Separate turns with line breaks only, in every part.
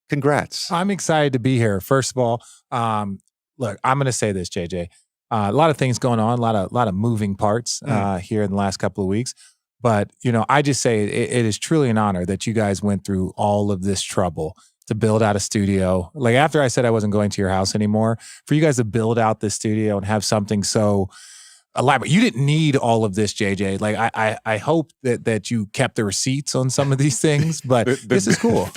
Congrats.
I'm excited to be here. First of all, look, I'm going to say this, JJ. A lot of things going on, a lot of moving parts here in the last couple of weeks. But, I just say it is truly an honor that you guys went through all of this trouble to build out a studio. Like after I said I wasn't going to your house anymore, for you guys to build out this studio and have something so elaborate. You didn't need all of this, JJ. Like I hope that you kept the receipts on some of these things, but this is cool.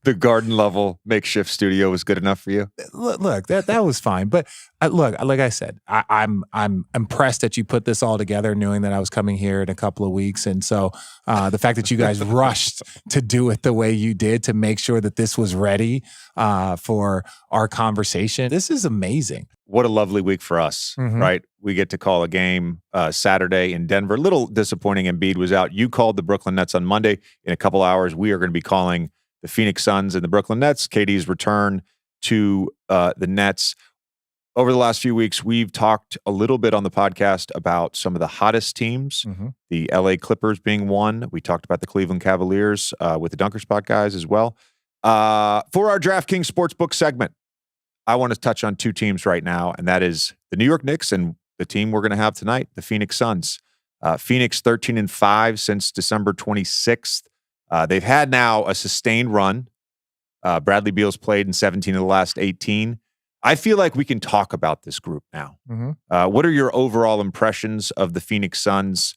The garden level makeshift studio was good enough for you.
Look, that was fine. But look, like I said, I'm impressed that you put this all together, knowing that I was coming here in a couple of weeks, and so the fact that you guys rushed to do it the way you did to make sure that this was ready for our conversation. This is amazing.
What a lovely week for us, right? We get to call a game Saturday in Denver. A little disappointing Embiid was out. You called the Brooklyn Nets on Monday. In a couple hours, we are going to be calling the Phoenix Suns and the Brooklyn Nets. KD's return to the Nets. Over the last few weeks, we've talked a little bit on the podcast about some of the hottest teams, the LA Clippers being one. We talked about the Cleveland Cavaliers with the Dunker Spot guys as well. For our DraftKings Sportsbook segment, I want to touch on two teams right now, and that is the New York Knicks and the team we're going to have tonight, the Phoenix Suns. Phoenix 13-5 since December 26th. They've had now a sustained run. Bradley Beal's played in 17 of the last 18. I feel like we can talk about this group now. What are your overall impressions of the Phoenix Suns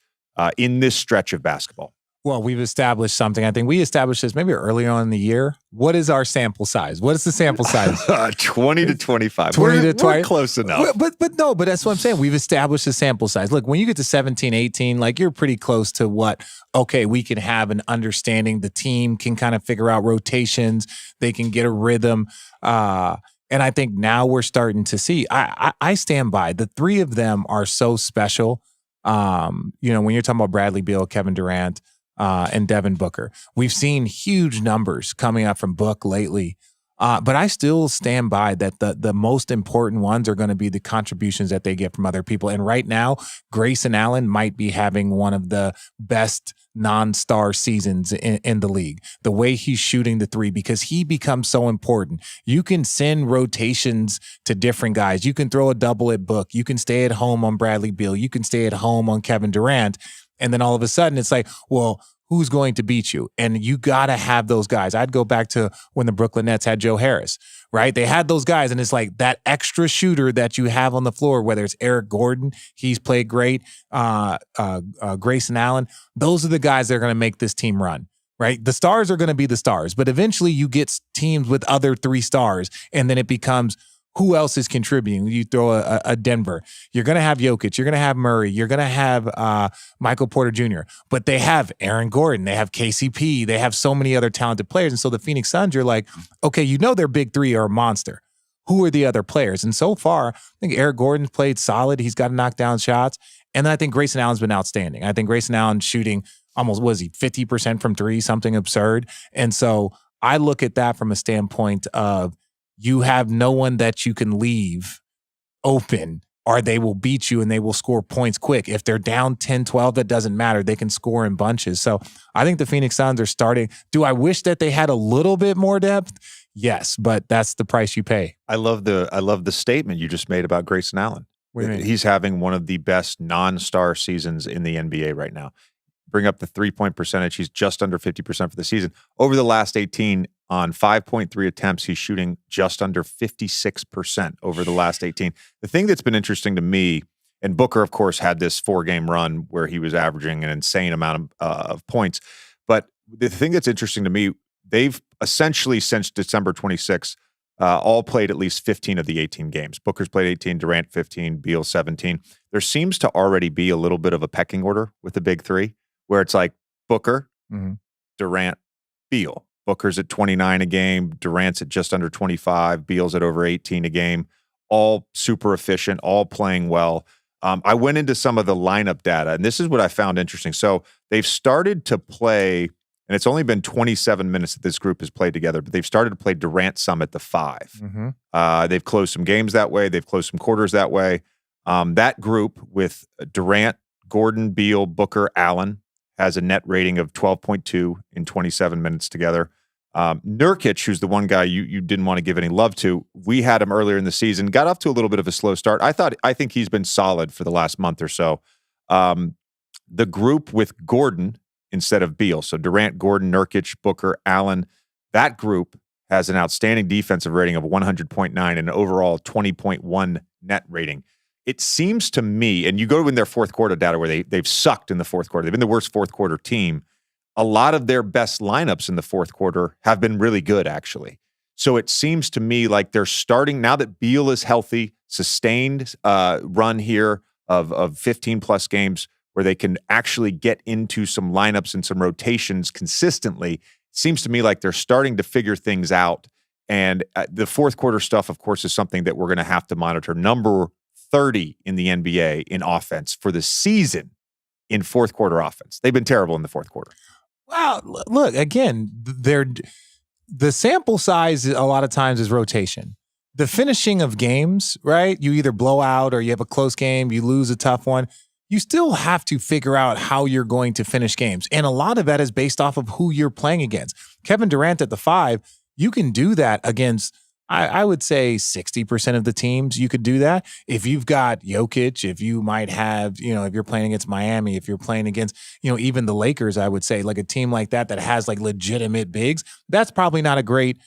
in this stretch of basketball?
Well, we've established something. I think we established this maybe earlier on in the year. What is our sample size? What is the sample size?
20 to 25.
20 to 20.
We're close enough.
But that's what I'm saying. We've established a sample size. Look, when you get to 17, 18, like you're pretty close to what, okay, we can have an understanding. The team can kind of figure out rotations. They can get a rhythm. And I think now we're starting to see, I stand by, the three of them are so special. When you're talking about Bradley Beal, Kevin Durant, and Devin Booker. We've seen huge numbers coming up from Book lately, but I still stand by that the most important ones are going to be the contributions that they get from other people. And right now, Grayson Allen might be having one of the best non-star seasons in the league. The way he's shooting the three, because he becomes so important. You can send rotations to different guys. You can throw a double at Book. You can stay at home on Bradley Beal. You can stay at home on Kevin Durant. And then all of a sudden it's like, well, who's going to beat you? And you got to have those guys. I'd go back to when the Brooklyn Nets had Joe Harris, right? They had those guys, and it's like that extra shooter that you have on the floor, whether it's Eric Gordon, he's played great, Grayson Allen. Those are the guys that are going to make this team run, right? The stars are going to be the stars, but eventually you get teams with other three stars, and then it becomes, who else is contributing? You throw a Denver. You're going to have Jokic. You're going to have Murray. You're going to have Michael Porter Jr. But they have Aaron Gordon. They have KCP. They have so many other talented players. And so the Phoenix Suns, you're like, okay, their big three are a monster. Who are the other players? And so far, I think Eric Gordon's played solid. He's got to knock down shots. And then I think Grayson Allen's been outstanding. I think Grayson Allen shooting almost, 50% from three, something absurd. And so I look at that from a standpoint of, you have no one that you can leave open, or they will beat you and they will score points quick. If they're down 10, 12, that doesn't matter. They can score in bunches. So I think the Phoenix Suns are starting. Do I wish that they had a little bit more depth? Yes, but that's the price you pay.
I love the statement you just made about Grayson Allen. He's having one of the best non-star seasons in the NBA right now. Bring up the three-point percentage. He's just under 50% for the season. Over the last 18, on 5.3 attempts, he's shooting just under 56% over the last 18. The thing that's been interesting to me, and Booker, of course, had this 4-game run where he was averaging an insane amount of points. But the thing that's interesting to me, they've essentially, since December 26th, all played at least 15 of the 18 games. Booker's played 18, Durant 15, Beal 17. There seems to already be a little bit of a pecking order with the big three, where it's like Booker, Durant, Beal. Booker's at 29 a game. Durant's at just under 25. Beal's at over 18 a game. All super efficient, all playing well. I went into some of the lineup data, and this is what I found interesting. So they've started to play, and it's only been 27 minutes that this group has played together, but they've started to play Durant some at the 5. They've closed some games that way. They've closed some quarters that way. That group with Durant, Gordon, Beal, Booker, Allen has a net rating of 12.2 in 27 minutes together. Nurkic, who's the one guy you didn't want to give any love to, we had him earlier in the season, got off to a little bit of a slow start. I think he's been solid for the last month or so. The group with Gordon instead of Beal, so Durant, Gordon, Nurkic, Booker, Allen, that group has an outstanding defensive rating of 100.9 and an overall 20.1 net rating. It seems to me, and you go in their fourth quarter data where they've sucked in the fourth quarter. They've been the worst fourth quarter team. A lot of their best lineups in the fourth quarter have been really good, actually. So it seems to me like they're starting, now that Beal is healthy, sustained run here of 15-plus games where they can actually get into some lineups and some rotations consistently. It seems to me like they're starting to figure things out. And the fourth quarter stuff, of course, is something that we're going to have to monitor. Number 30 in the NBA in offense for the season in fourth quarter offense. They've been terrible in the fourth quarter.
Well, look, again, the sample size a lot of times is rotation. The finishing of games, right? You either blow out or you have a close game, you lose a tough one. You still have to figure out how you're going to finish games. And a lot of that is based off of who you're playing against. Kevin Durant at the 5, you can do that against, I would say 60% of the teams you could do that. If you've got Jokic, if you might have, if you're playing against Miami, if you're playing against, even the Lakers, I would say like a team like that has like legitimate bigs, that's probably not a great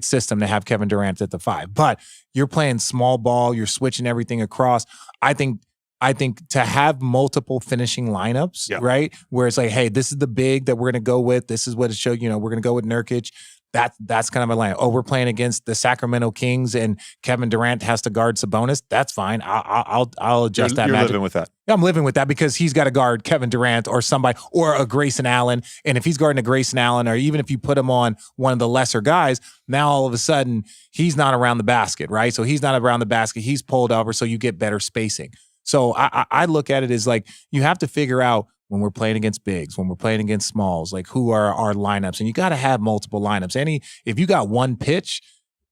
system to have Kevin Durant at the 5. But you're playing small ball, you're switching everything across. I think to have multiple finishing lineups, right? Where it's like, hey, this is the big that we're going to go with. This is what it showed, we're going to go with Nurkic. That's kind of a line. Oh, we're playing against the Sacramento Kings and Kevin Durant has to guard Sabonis. That's fine. I'll adjust that.
You're living with that.
Yeah, I'm living with that because he's got to guard Kevin Durant or somebody or a Grayson Allen. And if he's guarding a Grayson Allen, or even if you put him on one of the lesser guys, now all of a sudden he's not around the basket, right? So he's not around the basket. He's pulled over, so you get better spacing. So I look at it as like you have to figure out when we're playing against bigs, when we're playing against smalls, like who are our lineups, and you got to have multiple lineups. If you got one pitch,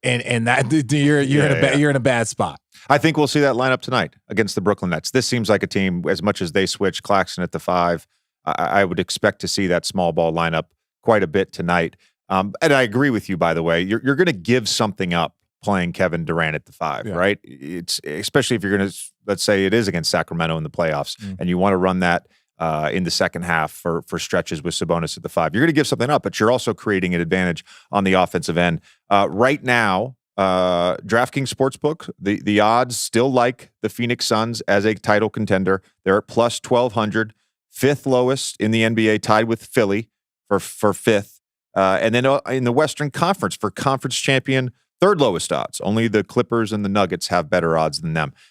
and that you're in a bad spot.
I think we'll see that lineup tonight against the Brooklyn Nets. This seems like a team, as much as they switch Claxton at the 5, I would expect to see that small ball lineup quite a bit tonight. And I agree with you, by the way. You're going to give something up playing Kevin Durant at the 5, right? It's especially if you're going to, let's say it is against Sacramento in the playoffs, and you want to run that in the second half for stretches with Sabonis at the 5. You're going to give something up, but you're also creating an advantage on the offensive end. Right now, DraftKings Sportsbook, the odds still like the Phoenix Suns as a title contender. They're at plus 1,200, fifth lowest in the NBA, tied with Philly for fifth. And then in the Western Conference for conference champion, third lowest odds. Only the Clippers and the Nuggets have better odds than them.